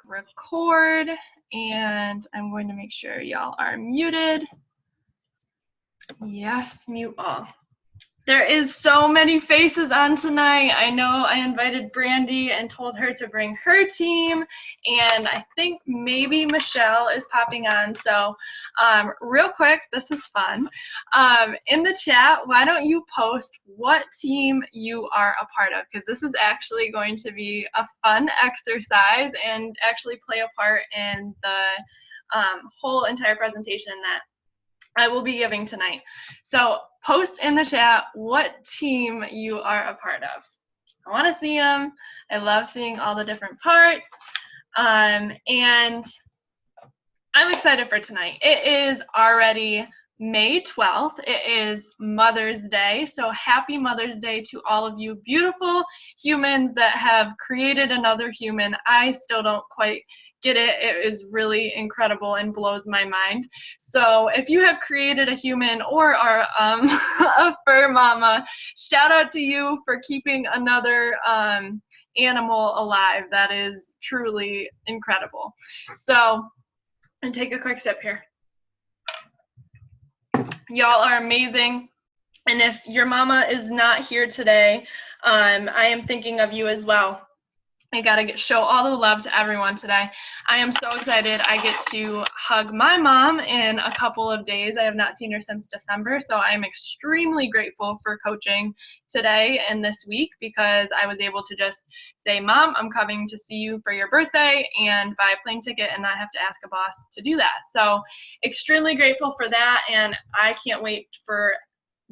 record, and I'm going to make sure y'all are muted. Yes, mute all. There is so many faces on tonight. I know I invited Brandy and told her to bring her team, and I think maybe Michelle is popping on. So real quick, this is fun. In the chat, why don't you post what team you are a part of, because this is actually going to be a fun exercise and actually play a part in the whole entire presentation that I will be giving tonight. So post in the chat what team you are a part of. I want to see them. I love seeing all the different parts. And I'm excited for tonight. It is already May 12th. It is Mother's Day. So happy Mother's Day to all of you beautiful humans that have created another human. I still don't quite get it. It is really incredible and blows my mind. So if you have created a human or are a fur mama, shout out to you for keeping another animal alive. That is truly incredible. So, and take a quick sip here. Y'all are amazing. And if your mama is not here today, I am thinking of you as well. I gotta show all the love to everyone today. I am so excited. I get to hug my mom in a couple of days. I have not seen her since December, so I am extremely grateful for coaching today and this week, because I was able to just say, Mom, I'm coming to see you for your birthday, and buy a plane ticket and not have to ask a boss to do that. So extremely grateful for that, and I can't wait for,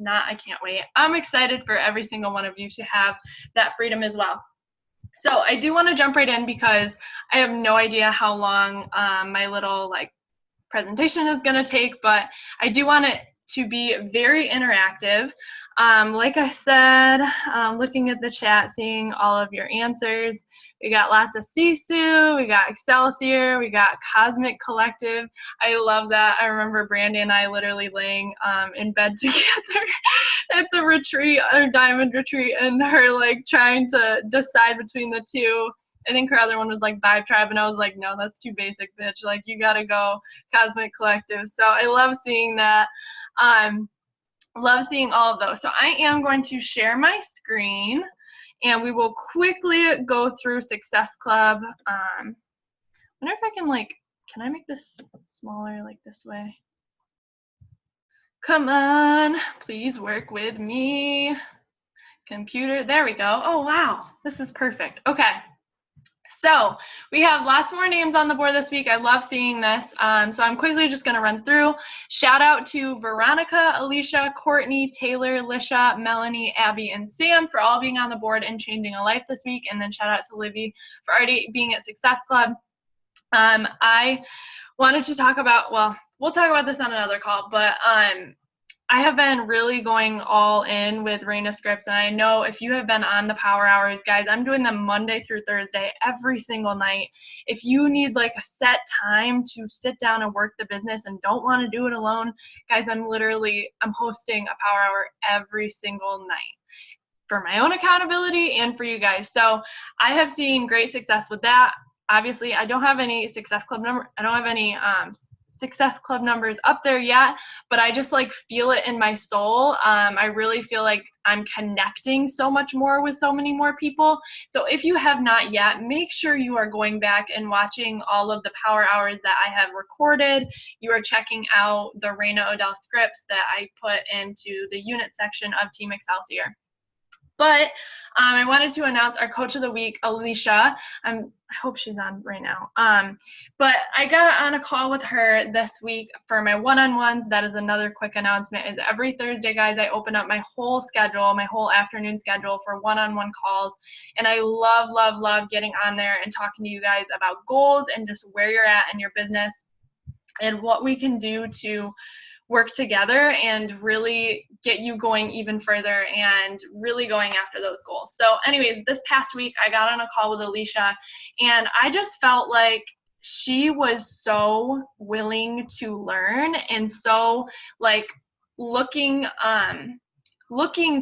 I can't wait. I'm excited for every single one of you to have that freedom as well. So I do want to jump right in, because I have no idea how long my little presentation is going to take, but I do want it to be very interactive. Like I said, looking at the chat, seeing all of your answers. We got lots of Sisu, we got Excelsior, we got Cosmic Collective. I love that. I remember Brandy and I literally laying in bed together at the retreat, or diamond retreat, and her trying to decide between the two. I think her other one was Vibe Tribe, and I was like, no, that's too basic, bitch. You gotta go Cosmic Collective. So I love seeing that. Love seeing all of those. So I am going to share my screen, and we will quickly go through Success Club. I wonder if I can I make this smaller this way? Come on, please work with me. Computer, there we go. Oh, wow, this is perfect. Okay. So we have lots more names on the board this week. I love seeing this. So I'm quickly just going to run through. Shout out to Veronica, Alicia, Courtney, Taylor, Lisha, Melanie, Abby, and Sam for all being on the board and changing a life this week. And then shout out to Livy for already being at Success Club. I wanted to talk about, well, we'll talk about this on another call, but I have been really going all in with Raina scripts, and I know if you have been on the Power Hours, guys, I'm doing them Monday through Thursday every single night. If you need a set time to sit down and work the business and don't want to do it alone, guys, I'm hosting a Power Hour every single night for my own accountability and for you guys. So I have seen great success with that. Obviously, I don't have any Success Club Success Club numbers up there yet, but I just feel it in my soul. I really feel like I'm connecting so much more with so many more people. So if you have not yet, make sure you are going back and watching all of the Power Hours that I have recorded. You are checking out the Raina Odell scripts that I put into the unit section of Team Excelsior. But I wanted to announce our Coach of the Week, Alicia. I hope she's on right now. But I got on a call with her this week for my one-on-ones. That is another quick announcement, is every Thursday, guys, I open up my whole schedule, my whole afternoon schedule for one-on-one calls. And I love, love, love getting on there and talking to you guys about goals and just where you're at in your business and what we can do to work together and really get you going even further and really going after those goals. So anyways, this past week I got on a call with Alicia, and I just felt like she was so willing to learn and so looking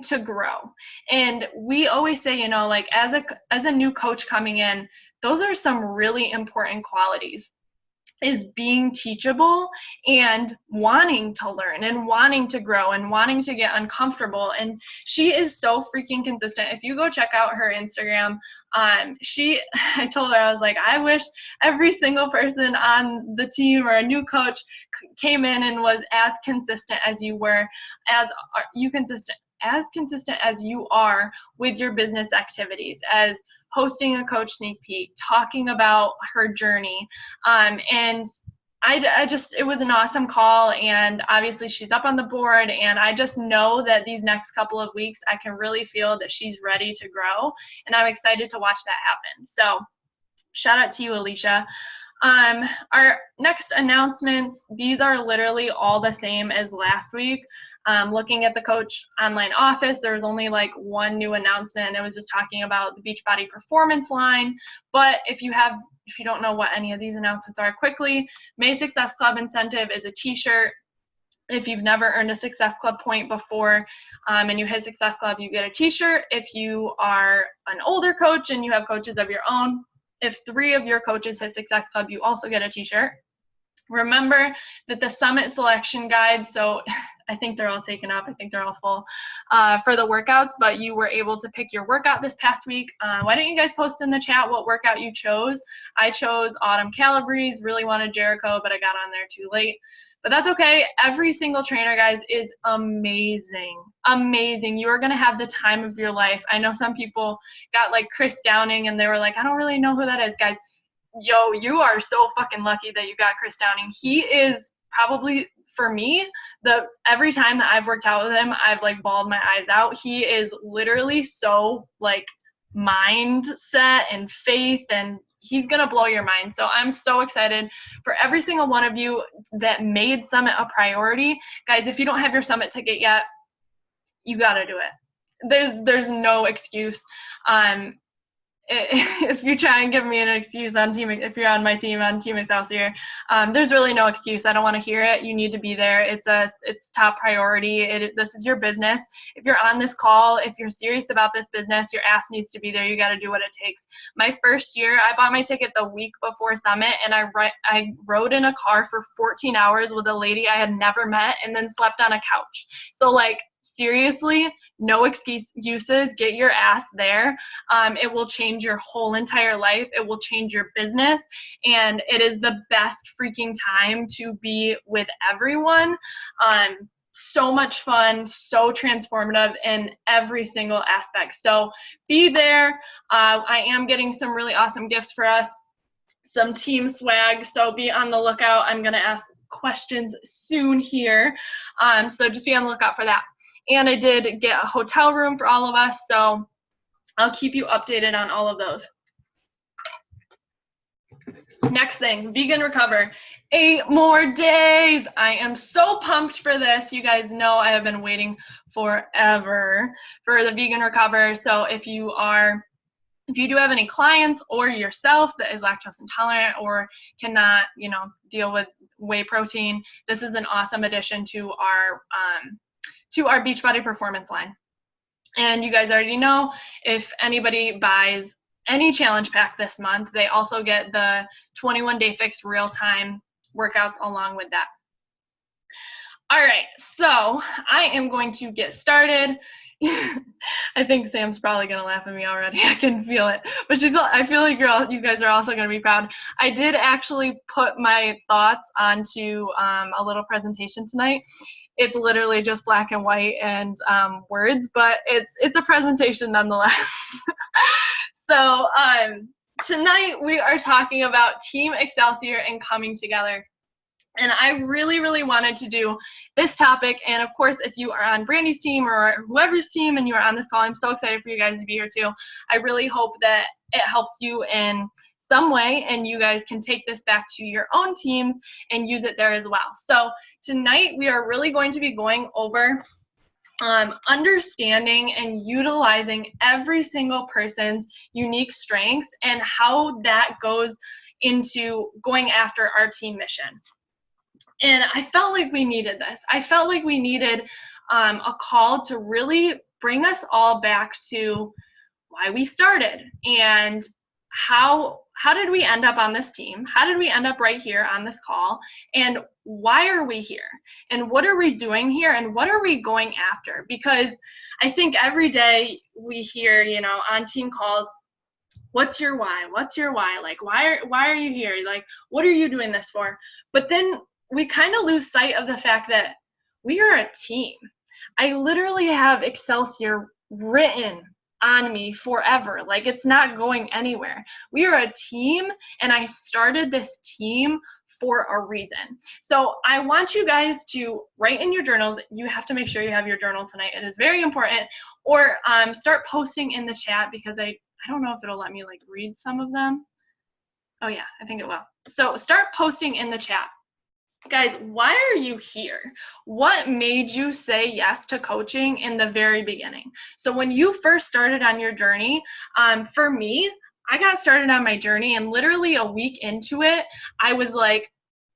to grow. And we always say, as a new coach coming in, those are some really important qualities, is being teachable and wanting to learn and wanting to grow and wanting to get uncomfortable. And she is so freaking consistent. If you go check out her Instagram, I told her, I was like, I wish every single person on the team or a new coach came in and was as consistent as you were, as consistent as you are with your business activities, as hosting a coach sneak peek, talking about her journey. And it was an awesome call, and obviously she's up on the board, and I just know that these next couple of weeks, I can really feel that she's ready to grow, and I'm excited to watch that happen. So shout out to you, Alicia. Our next announcements, these are literally all the same as last week. Looking at the Coach Online Office, there was only like one new announcement, and it was just talking about the Beachbody Performance line. But if you don't know what any of these announcements are, quickly, May Success Club incentive is a t-shirt. If you've never earned a Success Club point before, and you hit Success Club, you get a t-shirt. If you are an older coach and you have coaches of your own, if 3 of your coaches hit Success Club, you also get a t-shirt. Remember that the Summit selection guide, so I think they're all taken up. I think they're all full for the workouts, but you were able to pick your workout this past week. Why don't you guys post in the chat what workout you chose? I chose Autumn Calabrese, really wanted Jericho, but I got on there too late. But that's okay. Every single trainer, guys, is amazing. Amazing. You are going to have the time of your life. I know some people got like Chris Downing, and they were like, I don't really know who that is. Guys, yo, you are so fucking lucky that you got Chris Downing. He is probably, for me, every time that I've worked out with him, I've like bawled my eyes out. He is literally so like mindset and faith, and he's going to blow your mind. So I'm so excited for every single one of you that made Summit a priority. Guys, if you don't have your Summit ticket yet, you got to do it. There's no excuse. If you try and give me an excuse on if you're on my team on Team Excelsior, there's really no excuse. I don't want to hear it. You need to be there. It's top priority. This is your business. If you're on this call, if you're serious about this business, your ass needs to be there. You got to do what it takes. My first year, I bought my ticket the week before Summit, and I rode in a car for 14 hours with a lady I had never met, and then slept on a couch. So like, seriously, no excuses. Get your ass there. It will change your whole entire life. It will change your business, and it is the best freaking time to be with everyone. So much fun, so transformative in every single aspect. So be there. I am getting some really awesome gifts for us, some team swag, so be on the lookout. I'm going to ask questions soon here, so just be on the lookout for that. And I did get a hotel room for all of us, so I'll keep you updated on all of those. Next thing, Vegan Recover. 8 more days. I am so pumped for this. You guys know I have been waiting forever for the Vegan Recover. So if you do have any clients or yourself that is lactose intolerant or cannot, deal with whey protein, this is an awesome addition to our Beachbody Performance line. And you guys already know, if anybody buys any challenge pack this month, they also get the 21-day fix real-time workouts along with that. All right, so I am going to get started. I think Sam's probably going to laugh at me already. I can feel it. But I feel like you guys are also going to be proud. I did actually put my thoughts onto a little presentation tonight. It's literally just black and white and words, but it's a presentation nonetheless. So tonight we are talking about Team Excelsior and coming together. And I really, really wanted to do this topic. And of course, if you are on Brandy's team or whoever's team and you are on this call, I'm so excited for you guys to be here too. I really hope that it helps you in some way, and you guys can take this back to your own teams and use it there as well. So tonight we are really going to be going over understanding and utilizing every single person's unique strengths and how that goes into going after our team mission. And I felt like we needed this. I felt like we needed a call to really bring us all back to why we started and how did we end up on this team? How did we end up right here on this call? And why are we here? And what are we doing here? And what are we going after? Because I think every day we hear, on team calls, what's your why? What's your why? Like, why are you here? Like, what are you doing this for? But then we kind of lose sight of the fact that we are a team. I literally have Excelsior written on me forever. Like, it's not going anywhere. We are a team, and I started this team for a reason. So I want you guys to write in your journals. You have to make sure you have your journal tonight. It is very important. Or start posting in the chat, because I don't know if it'll let me like read some of them. Oh yeah, I think it will. So start posting in the chat. Guys, why are you here? What made you say yes to coaching in the very beginning? So when you first started on your journey, for me, I got started on my journey, and literally a week into it, I was like,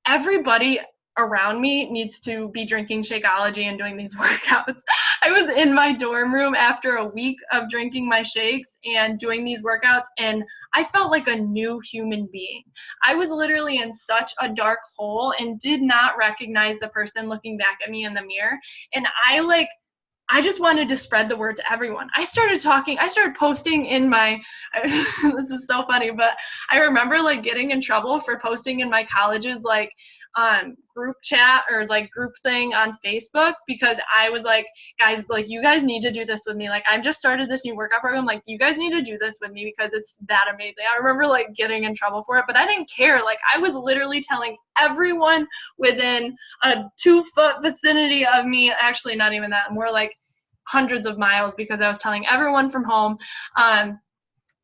everybody around me needs to be drinking Shakeology and doing these workouts. I was in my dorm room after a week of drinking my shakes and doing these workouts, and I felt like a new human being. I was literally in such a dark hole and did not recognize the person looking back at me in the mirror. And I just wanted to spread the word to everyone. I started posting in my, this is so funny, but I remember like getting in trouble for posting in my college's like group chat or like group thing on Facebook, because I was like, guys, like, you guys need to do this with me. Like, I've just started this new workout program. Like, you guys need to do this with me because it's that amazing. I remember like getting in trouble for it, but I didn't care. Like, I was literally telling everyone within a 2-foot vicinity of me, actually not even that, more like hundreds of miles, because I was telling everyone from home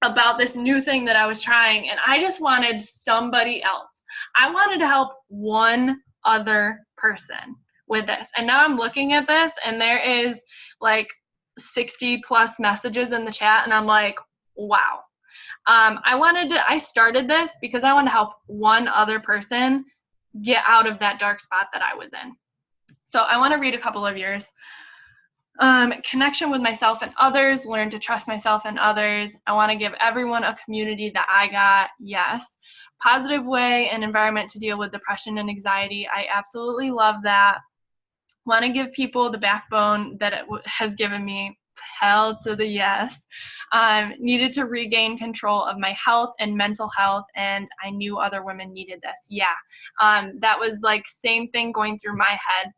about this new thing that I was trying, and I just wanted somebody else. I wanted to help one other person with this. And now I'm looking at this, and there is like 60 plus messages in the chat, and I'm like, wow. I started this because I wanted to help one other person get out of that dark spot that I was in. So I want to read a couple of yours. Connection with myself and others, learn to trust myself and others. I want to give everyone a community that I got. Yes. Positive way and environment to deal with depression and anxiety. I absolutely love that. Want to give people the backbone that it has given me. Hell to the yes. Needed to regain control of my health and mental health, and I knew other women needed this. Yeah. That was like same thing going through my head,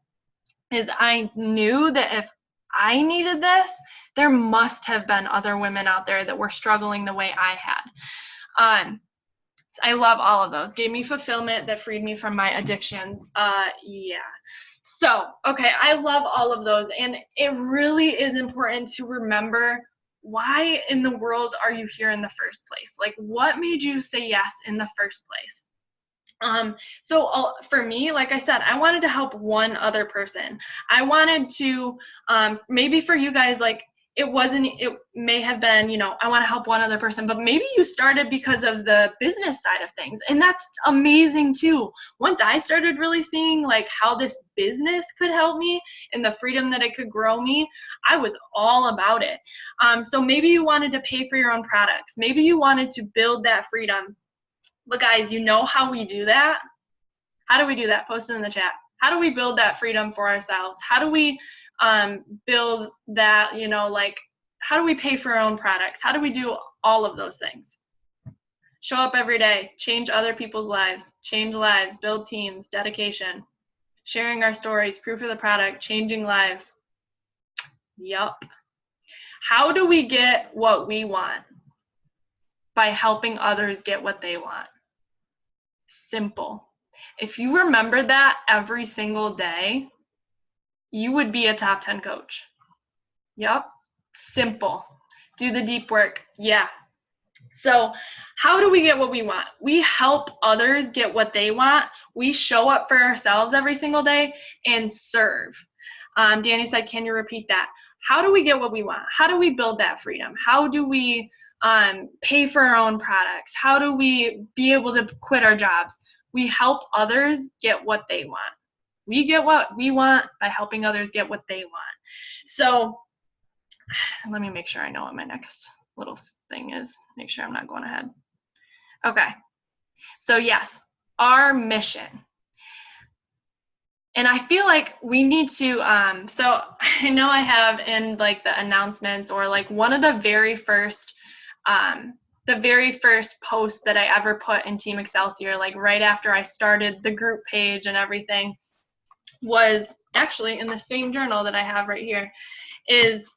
is I knew that if I needed this, there must have been other women out there that were struggling the way I had. I love all of those. Gave me fulfillment, that freed me from my addictions. Yeah. So, okay, I love all of those. And it really is important to remember, why in the world are you here in the first place? Like, what made you say yes in the first place? So for me, like I said, I wanted to help one other person. I wanted to, maybe for you guys, like, it may have been, I want to help one other person, but maybe you started because of the business side of things, and that's amazing too. Once I started really seeing like how this business could help me and the freedom that it could grow me, I was all about it. So maybe you wanted to pay for your own products. Maybe you wanted to build that freedom. But guys, you know how we do that? How do we do that? Post it in the chat. How do we build that freedom for ourselves? How do we build that, like, how do we pay for our own products? How do we do all of those things? Show up every day, change other people's lives, change lives, build teams, dedication, sharing our stories, proof of the product, changing lives. Yup. How do we get what we want? By helping others get what they want. Simple. If you remember that every single day, you would be a top 10 coach. Yep. Simple. Do the deep work. Yeah. So how do we get what we want? We help others get what they want. We show up for ourselves every single day and serve. Danny said, can you repeat that? How do we get what we want? How do we build that freedom? How do we pay for our own products? How do we be able to quit our jobs? We help others get what they want. We get what we want by helping others get what they want. So let me make sure I know what my next little thing is. Make sure I'm not going ahead. Okay. So yes, our mission. And I feel like we need to, so I know I have in like the announcements, or like one of the very first post that I ever put in Team Excelsior, like right after I started the group page and everything, was actually in the same journal that I have right here, is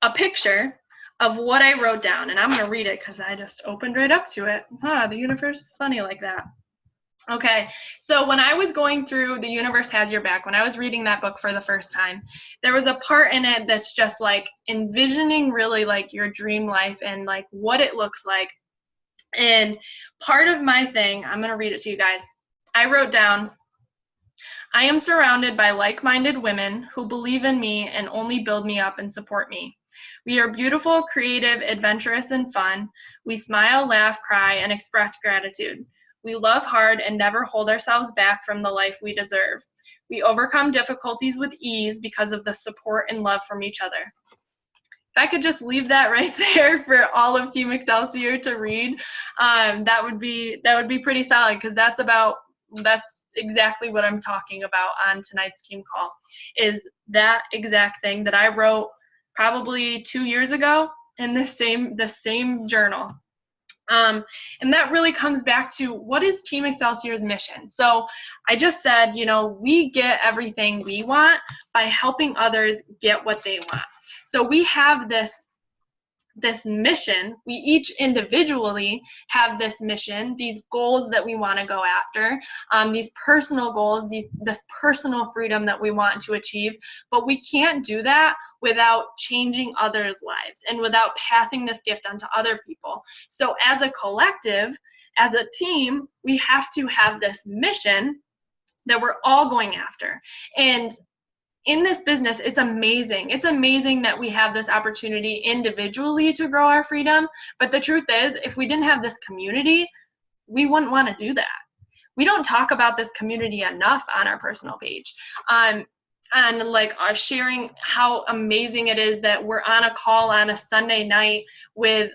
a picture of what I wrote down. And I'm going to read it because I just opened right up to it. The universe is funny like that. Okay, so when I was going through The Universe Has Your Back, when I was reading that book for the first time, there was a part in it that's just like envisioning really like your dream life and like what it looks like. And part of my thing, I'm going to read it to you guys. I wrote down, I am surrounded by like-minded women who believe in me and only build me up and support me. We are beautiful, creative, adventurous, and fun. We smile, laugh, cry, and express gratitude. We love hard and never hold ourselves back from the life we deserve. We overcome difficulties with ease because of the support and love from each other. If I could just leave that right there for all of Team Excelsior to read, that would be pretty solid, because that's exactly what I'm talking about on tonight's team call, is that exact thing that I wrote probably 2 years ago in the same journal. And that really comes back to, what is Team Excelsior's mission? So I just said, we get everything we want by helping others get what they want. So we have this mission. We each individually have this mission, these goals that we want to go after, these personal goals, this personal freedom that we want to achieve. But we can't do that without changing others' lives and without passing this gift on to other people. So as a collective, as a team, we have to have this mission that we're all going after. And in this business, it's amazing. It's amazing that we have this opportunity individually to grow our freedom. But the truth is, if we didn't have this community, we wouldn't want to do that. We don't talk about this community enough on our personal page. And like sharing how amazing it is that we're on a call on a Sunday night with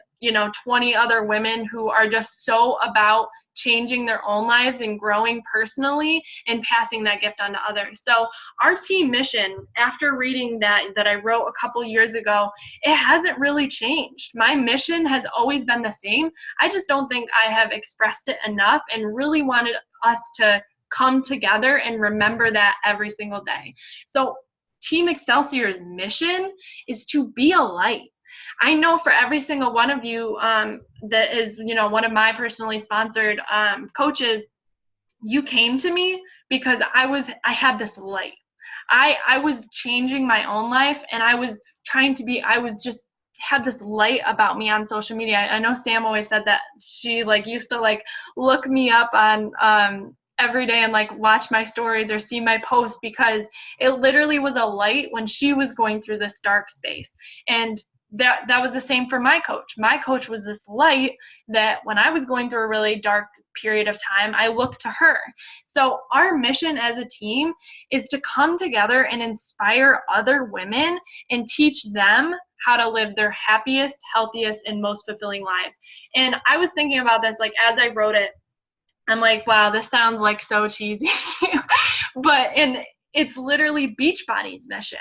20 other women who are just so about changing their own lives and growing personally and passing that gift on to others. So our team mission, after reading that I wrote a couple years ago, it hasn't really changed. My mission has always been the same. I just don't think I have expressed it enough and really wanted us to come together and remember that every single day. So Team Excelsior's mission is to be a light. I know for every single one of you that is, one of my personally sponsored coaches, you came to me because I had this light. I was changing my own life, and I was just had this light about me on social media. I know Sam always said that she used to look me up on every day and watch my stories or see my posts, because it literally was a light when she was going through this dark space. And that was the same for my coach. My coach was this light that when I was going through a really dark period of time, I looked to her. So our mission as a team is to come together and inspire other women and teach them how to live their happiest, healthiest, and most fulfilling lives. And I was thinking about this, as I wrote it, I'm like, wow, this sounds so cheesy. And it's literally Beachbody's mission.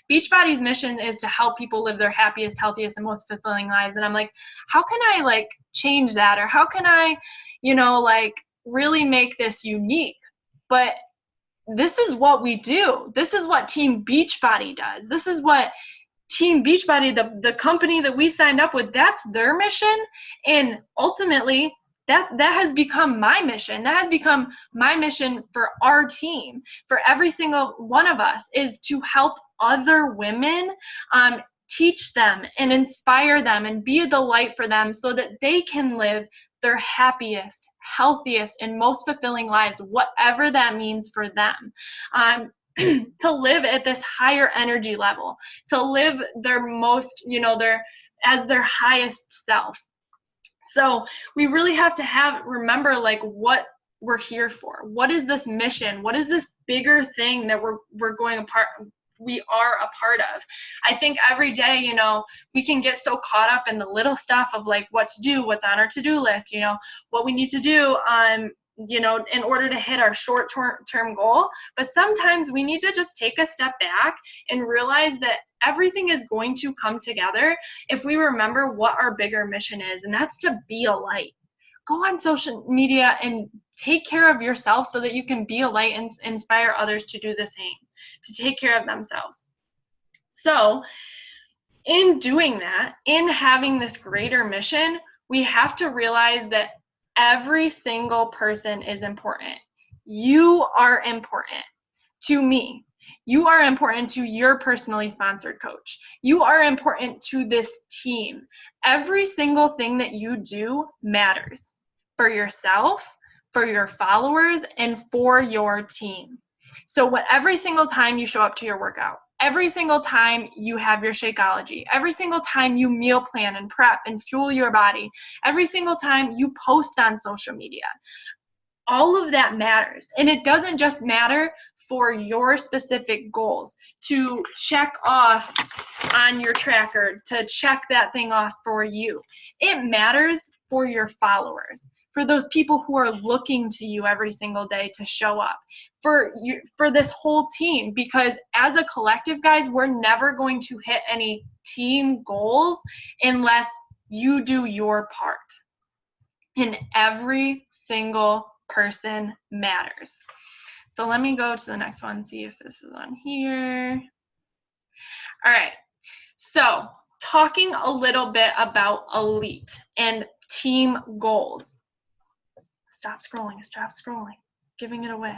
Beachbody's mission is to help people live their happiest, healthiest, and most fulfilling lives. And I'm like, how can I change that? Or how can I, really make this unique? But this is what we do. This is what Team Beachbody does. This is what Team Beachbody, the company that we signed up with, that's their mission. And ultimately, that has become my mission. That has become my mission for our team, for every single one of us, is to help other women, teach them and inspire them and be the light for them so that they can live their happiest, healthiest, and most fulfilling lives, whatever that means for them. To live at this higher energy level, to live their most, as their highest self. So we really have to remember what we're here for. What is this mission? What is this bigger thing that we're going we are a part of. I think every day, you know, we can get so caught up in the little stuff of like what to do, what's on our to-do list, you know, what we need to do you know, in order to hit our short-term goal. But sometimes we need to just take a step back and realize that everything is going to come together if we remember what our bigger mission is, and that's to be a light. Go on social media and take care of yourself so that you can be a light and inspire others to do the same, to take care of themselves. So in doing that, in having this greater mission, we have to realize that every single person is important. You are important to me. You are important to your personally sponsored coach. You are important to this team. Every single thing that you do matters for yourself, for your followers, and for your team. So every single time you show up to your workout, every single time you have your Shakeology, every single time you meal plan and prep and fuel your body, every single time you post on social media, all of that matters. And it doesn't just matter for your specific goals to check off on your tracker, to check that thing off for you. It matters for your followers, for those people who are looking to you every single day to show up, for this whole team, because as a collective, guys, we're never going to hit any team goals unless you do your part. And every single person matters. So let me go to the next one, see if this is on here. All right. So talking a little bit about elite and team goals. Stop scrolling, giving it away.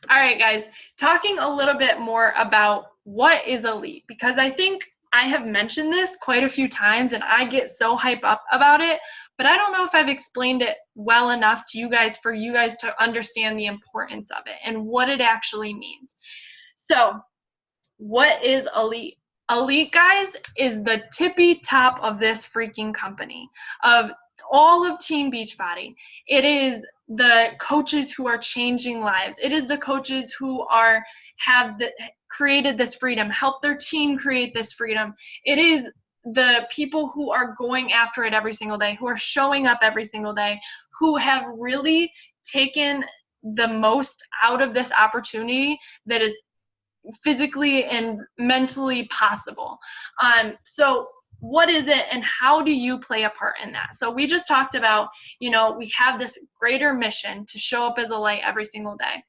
All right, guys, talking a little bit more about what is elite, because I think I have mentioned this quite a few times and I get so hyped up about it, but I don't know if I've explained it well enough to you guys for you guys to understand the importance of it and what it actually means. So what is elite? Elite, guys, is the tippy top of this freaking company, of all of Team Beachbody. It is the coaches who are changing lives. It is the coaches who have created this freedom, help their team create this freedom. It is the people who are going after it every single day, who are showing up every single day, who have really taken the most out of this opportunity that is physically and mentally possible. So what is it and how do you play a part in that? So we just talked about, you know, we have this greater mission to show up as a light every single day.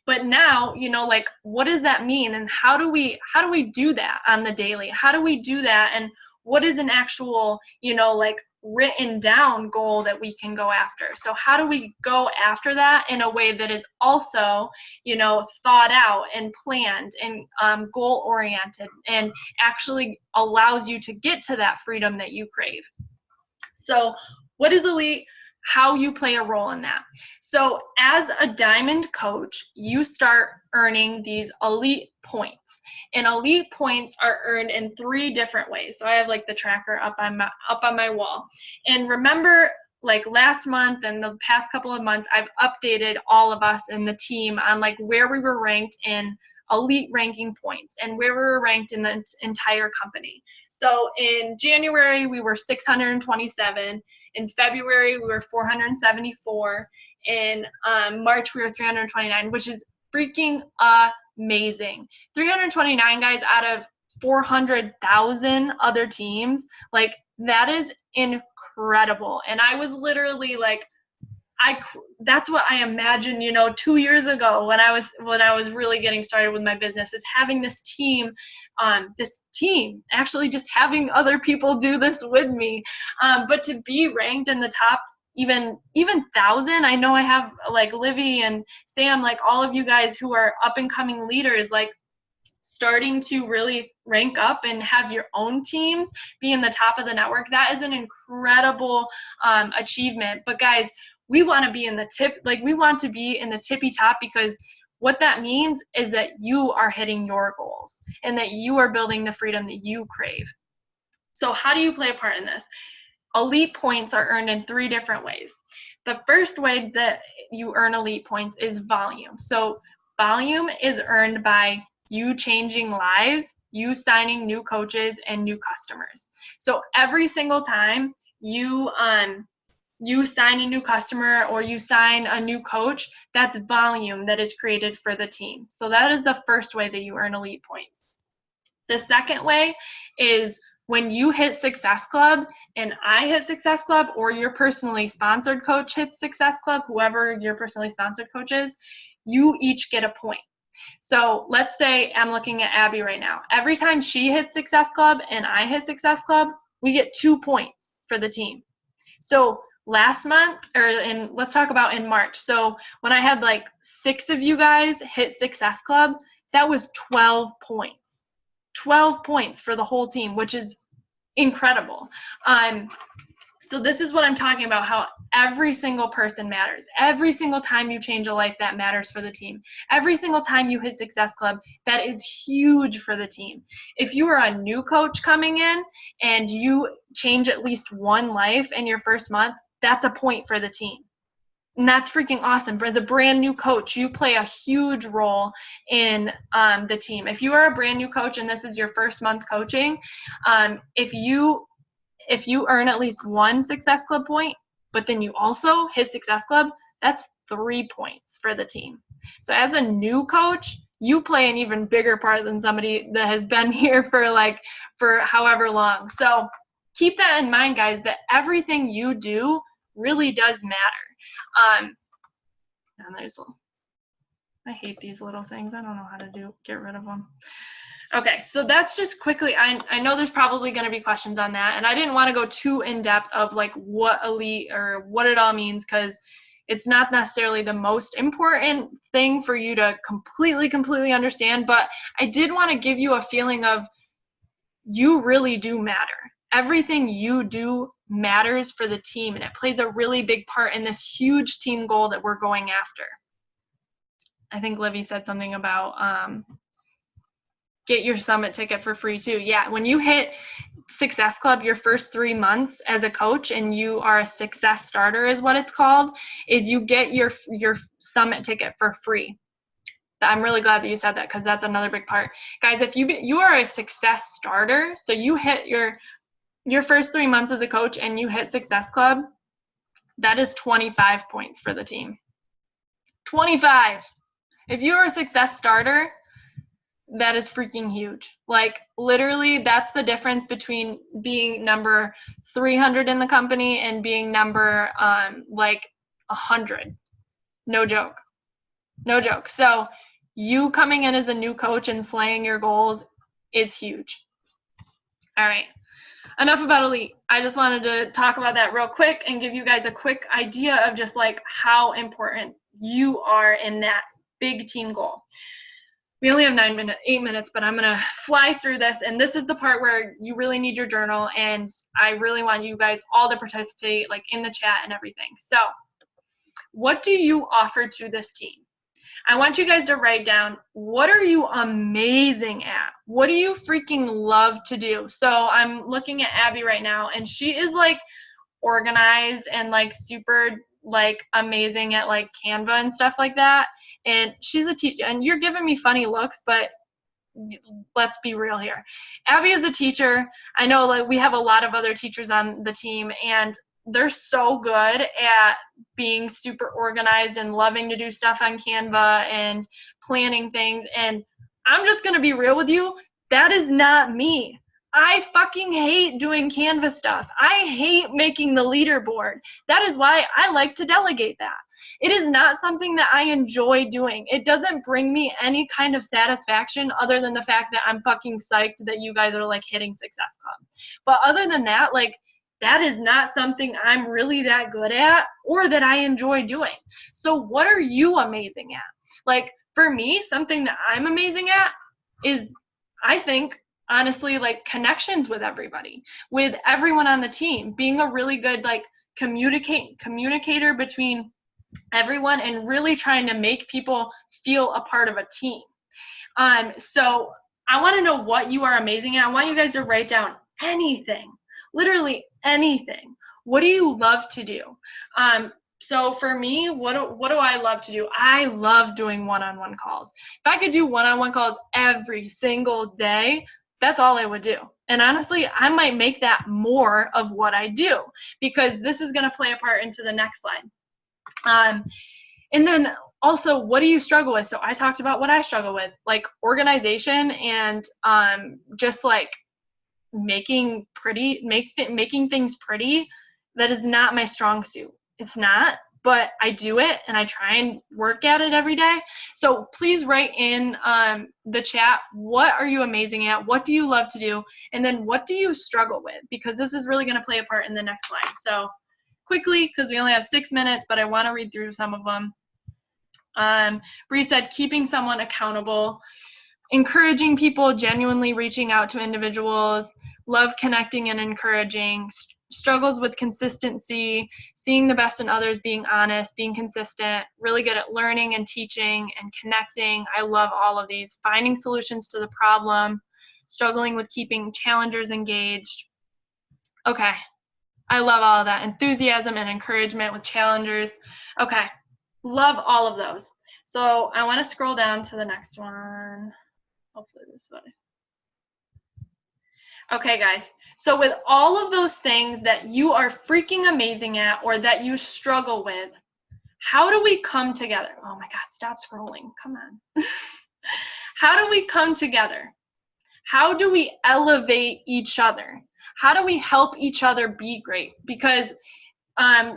But now, you know, like, what does that mean? And how do we do that on the daily? How do we do that? And what is an actual, you know, like written down goal that we can go after? So how do we go after that in a way that is also, you know, thought out and planned and goal oriented and actually allows you to get to that freedom that you crave? So what is elite? How you play a role in that. So as a diamond coach, you start earning these elite points, and elite points are earned in 3 different ways. So I have like the tracker up on my wall, and remember, like last month and the past couple of months, I've updated all of us in the team on like where we were ranked in elite ranking points and where we were ranked in the entire company. So in January, we were 627. In February, we were 474. In March, we were 329, which is freaking amazing. 329 guys out of 400,000 other teams. Like, that is incredible. And I was literally like, that's what I imagined, you know, 2 years ago when I was really getting started with my business, is having this team, actually just having other people do this with me. But to be ranked in the top, even 1,000, I know I have like Livy and Sam, like all of you guys who are up and coming leaders, like starting to really rank up and have your own teams be in the top of the network. That is an incredible achievement. But guys, we want to be in the tippy top, because what that means is that you are hitting your goals and that you are building the freedom that you crave. So how do you play a part in this? Elite points are earned in 3 different ways. The first way that you earn elite points is volume. So Volume is earned by you changing lives, you signing new coaches and new customers. So every single time you sign a new customer or you sign a new coach, that's volume that is created for the team. So that is the first way that you earn elite points. The second way is when you hit Success Club and I hit Success Club, or your personally sponsored coach hits Success Club, whoever your personally sponsored coach is, you each get a point. So let's say I'm looking at Abby right now. Every time she hits Success Club and I hit Success Club, we get 2 points for the team. So last month, let's talk about in March. So when I had like 6 of you guys hit Success Club, that was 12 points. 12 points for the whole team, which is incredible. So this is what I'm talking about, how every single person matters. Every single time you change a life, that matters for the team. Every single time you hit Success Club, that is huge for the team. If you are a new coach coming in and you change at least one life in your first month, that's a point for the team. And that's freaking awesome. But as a brand new coach, you play a huge role in the team. If you are a brand new coach and this is your first month coaching, if you earn at least 1 Success Club point, but then you also hit Success Club, that's 3 points for the team. So as a new coach, you play an even bigger part than somebody that has been here for however long. So keep that in mind, guys, that everything you do really does matter. And I hate these little things. I don't know how to get rid of them. Okay, so that's just quickly, I know there's probably going to be questions on that, and I didn't want to go too in depth of like what elite or what it all means, because it's not necessarily the most important thing for you to completely understand, but I did want to give you a feeling of you really do matter. Everything you do matters for the team, and it plays a really big part in this huge team goal that we're going after. I think Livy said something about get your summit ticket for free too. Yeah, when you hit Success Club your first 3 months as a coach and you are a success starter is what it's called, is you get your summit ticket for free. I'm really glad that you said that, because that's another big part. Guys, if you are a success starter, so you hit your first 3 months as a coach and you hit Success Club, that is 25 points for the team. 25. If you are a success starter, that is freaking huge. Like literally, that's the difference between being number 300 in the company and being number 100. No joke. No joke. So you coming in as a new coach and slaying your goals is huge. All right. Enough about elite. I just wanted to talk about that real quick and give you guys a quick idea of just like how important you are in that big team goal. We only have 8 minutes, but I'm going to fly through this. And this is the part where you really need your journal. And I really want you guys all to participate, like in the chat and everything. So what do you offer to this team? I want you guys to write down, what are you amazing at? What do you freaking love to do? So I'm looking at Abby right now, and she is like organized and like super like amazing at like Canva and stuff like that. And she's a teacher, and you're giving me funny looks, but let's be real here. Abby is a teacher. I know like we have a lot of other teachers on the team, and they're so good at being super organized and loving to do stuff on Canva and planning things. And I'm just going to be real with you. That is not me. I fucking hate doing Canva stuff. I hate making the leaderboard. That is why I like to delegate that. It is not something that I enjoy doing. It doesn't bring me any kind of satisfaction other than the fact that I'm fucking psyched that you guys are like hitting Success Club. But other than that, like, that is not something I'm really that good at or that I enjoy doing. So what are you amazing at? Like for me, something that I'm amazing at is, I think, honestly, like connections with everybody, with everyone on the team, being a really good like communicator between everyone and really trying to make people feel a part of a team. So I want to know what you are amazing at. I want you guys to write down anything. Literally anything. What do you love to do? So for me, what do I love to do? I love doing one-on-one calls. If I could do one-on-one calls every single day, that's all I would do. And honestly, I might make that more of what I do, because this is going to play a part into the next slide. And then also, what do you struggle with? So I talked about what I struggle with, like organization and just like making things pretty. That is not my strong suit. It's not, but I do it and I try and work at it every day. So please write in the chat, what are you amazing at? What do you love to do? And then what do you struggle with? Because this is really going to play a part in the next slide. So quickly, because we only have 6 minutes, but I want to read through some of them. Bree said, keeping someone accountable, encouraging people, genuinely reaching out to individuals, love connecting and encouraging, struggles with consistency, seeing the best in others, being honest, being consistent, really good at learning and teaching and connecting. I love all of these. Finding solutions to the problem, struggling with keeping challengers engaged. Okay, I love all of that. Enthusiasm and encouragement with challengers. Okay, love all of those. So I want to scroll down to the next one. Hopefully this way. Okay, guys. So with all of those things that you are freaking amazing at or that you struggle with, how do we come together? Oh my God, stop scrolling. Come on. How do we come together? How do we elevate each other? How do we help each other be great? Because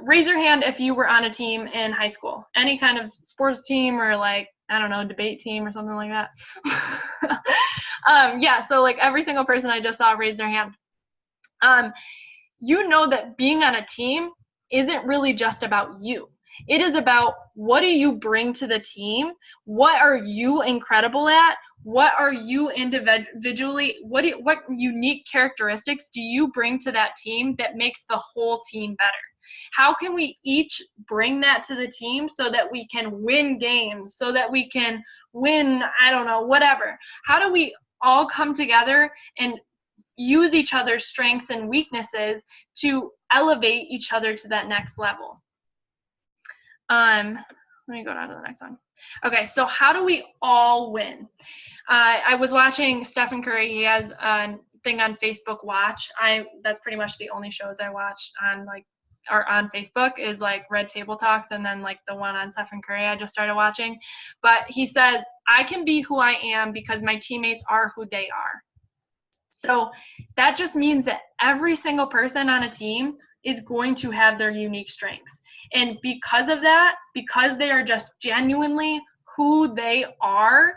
raise your hand if you were on a team in high school, any kind of sports team or like, I don't know, debate team or something like that. Yeah, so like every single person I just saw raise their hand. You know that being on a team isn't really just about you. It is about, what do you bring to the team? What are you incredible at? What are you individually, what unique characteristics do you bring to that team that makes the whole team better? How can we each bring that to the team so that we can win games, so that we can win, I don't know, whatever? How do we all come together and use each other's strengths and weaknesses to elevate each other to that next level? Let me go down to the next one. Okay, so how do we all win? I was watching Stephen Curry. He has a thing on Facebook Watch. That's pretty much the only shows I watch on on Facebook is like Red Table Talks, and then like the one on Stephen Curry I just started watching. But he says, I can be who I am because my teammates are who they are. So that just means that every single person on a team is going to have their unique strengths. And because of that, because they are just genuinely who they are,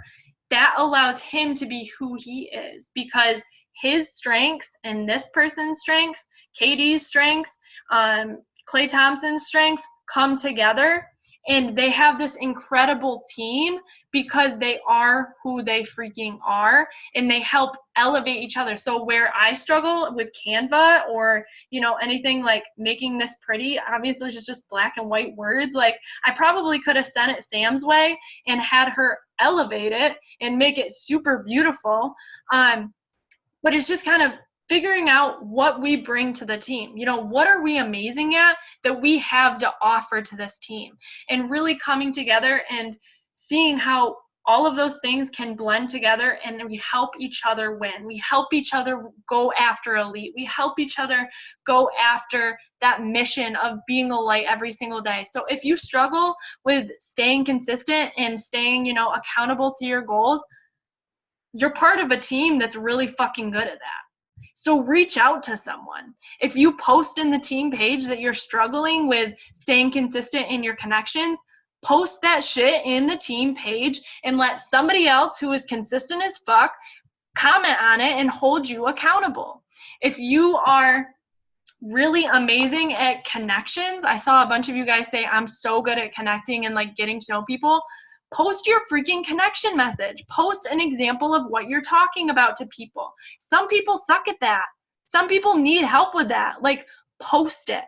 that allows him to be who he is, because his strengths and this person's strengths, Katie's strengths, Klay Thompson's strengths come together, and they have this incredible team because they are who they freaking are, and they help elevate each other. So where I struggle with Canva or, you know, anything like making this pretty, obviously it's just black and white words. Like I probably could have sent it Sam's way and had her elevate it and make it super beautiful. But it's just kind of figuring out what we bring to the team. You know, what are we amazing at that we have to offer to this team? And really coming together and seeing how all of those things can blend together, and we help each other win. We help each other go after elite. We help each other go after that mission of being a light every single day. So if you struggle with staying consistent and staying, you know, accountable to your goals, you're part of a team that's really fucking good at that. So reach out to someone. If you post in the team page that you're struggling with staying consistent in your connections, post that shit in the team page and let somebody else who is consistent as fuck comment on it and hold you accountable. If you are really amazing at connections, I saw a bunch of you guys say, I'm so good at connecting and like getting to know people. Post your freaking connection message. Post an example of what you're talking about to people. Some people suck at that. Some people need help with that. Like, post it.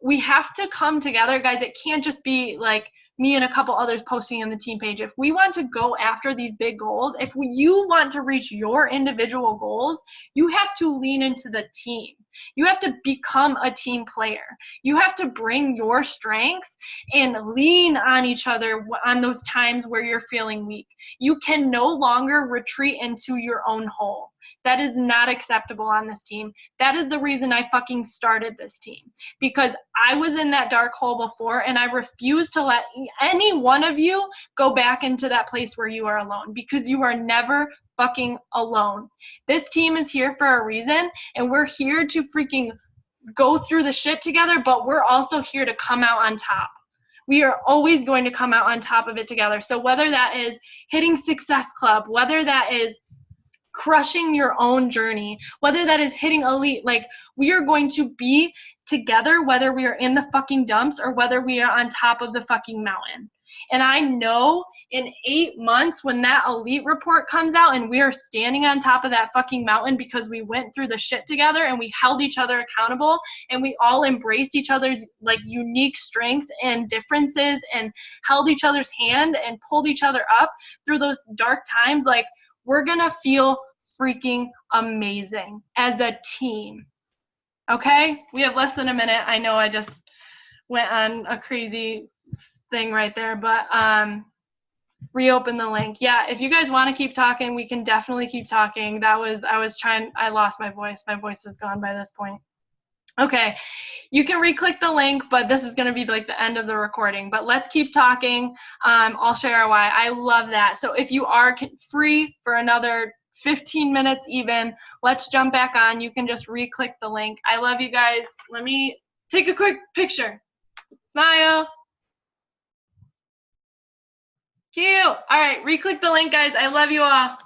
We have to come together, guys. It can't just be like me and a couple others posting in the team page. If we want to go after these big goals, if you want to reach your individual goals, you have to lean into the team. You have to become a team player. You have to bring your strengths and lean on each other on those times where you're feeling weak. You can no longer retreat into your own hole. That is not acceptable on this team. That is the reason I fucking started this team, because I was in that dark hole before, and I refuse to let any one of you go back into that place where you are alone, because you are never fucking alone. This team is here for a reason, and we're here to freaking go through the shit together, but we're also here to come out on top. We are always going to come out on top of it together. So whether that is hitting Success Club, whether that is crushing your own journey, whether that is hitting elite, like, we are going to be together whether we are in the fucking dumps or whether we are on top of the fucking mountain. And I know in 8 months when that elite report comes out and we are standing on top of that fucking mountain because we went through the shit together and we held each other accountable and we all embraced each other's like unique strengths and differences and held each other's hand and pulled each other up through those dark times, like, we're gonna feel freaking amazing as a team. Okay? We have less than a minute. I know I just went on a crazy thing right there, but reopen the link. Yeah, if you guys want to keep talking, we can definitely keep talking. I lost my voice. My voice is gone by this point. Okay, you can re-click the link, but this is going to be like the end of the recording. But let's keep talking. I'll share why. I love that. So if you are free for another 15 minutes even, let's jump back on. You can just re-click the link. I love you guys. Let me take a quick picture. Smile. Cute. All right, re-click the link, guys. I love you all.